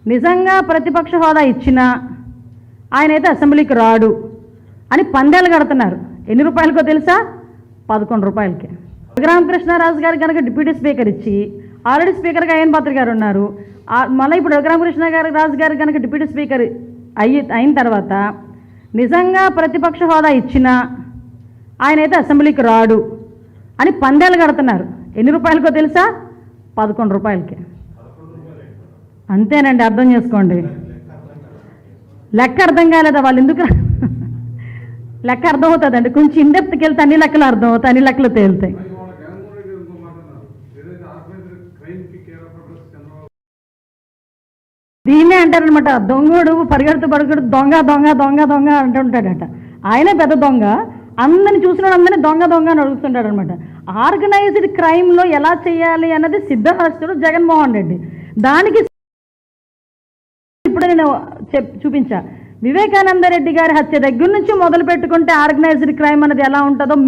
నిజంగా ప్రతిపక్ష హోదా ఇచ్చినా ఆయనైతే అసెంబ్లీకి రాడు అని పందేలు కడుతున్నారు. ఎన్ని రూపాయలకో తెలుసా? 11 రూపాయలకి. రఘురామకృష్ణరాజు గారు కనుక డిప్యూటీ స్పీకర్ ఇచ్చి, ఆల్రెడీ స్పీకర్గా అయ్యన్ పాత్ర గారు ఉన్నారు, మళ్ళీ ఇప్పుడు రఘురామకృష్ణరాజు గారు కనుక డిప్యూటీ స్పీకర్ అయిన తర్వాత నిజంగా ప్రతిపక్ష హోదా ఇచ్చినా ఆయనైతే అసెంబ్లీకి రాడు అని పందేలు కడుతున్నారు. ఎన్ని రూపాయలకో తెలుసా? 11 రూపాయలకి. అంతేనండి, అర్థం చేసుకోండి. లెక్క అర్థం కాలేదా? వాళ్ళు ఎందుకు లెక్క అర్థమవుతుందండి, కొంచెం ఇండెప్త్కి వెళ్తే అన్ని లెక్కలు అర్థమవుతాయి, అన్ని లెక్కలు తేలుతాయి. దీన్నే అంటారనమాట, దొంగడు పరిగెడుతూ దొంగ దొంగ దొంగ దొంగ అంటుంటాడట. ఆయనే పెద్ద దొంగ, అందరిని చూసిన అందరినీ దొంగ దొంగ అని అడుగుతుంటాడు అనమాట. ఆర్గనైజ్డ్ క్రైమ్లో ఎలా చేయాలి అన్నది సిద్ధహస్తుడు జగన్మోహన్ రెడ్డి. దానికి ఇప్పుడు నేను చూపించా. వివేకానంద రెడ్డి గారి హత్య దగ్గర నుంచి మొదలు పెట్టుకుంటే ఆర్గనైజ్డ్ క్రైమ్ అన్నది ఎలా ఉంటుందో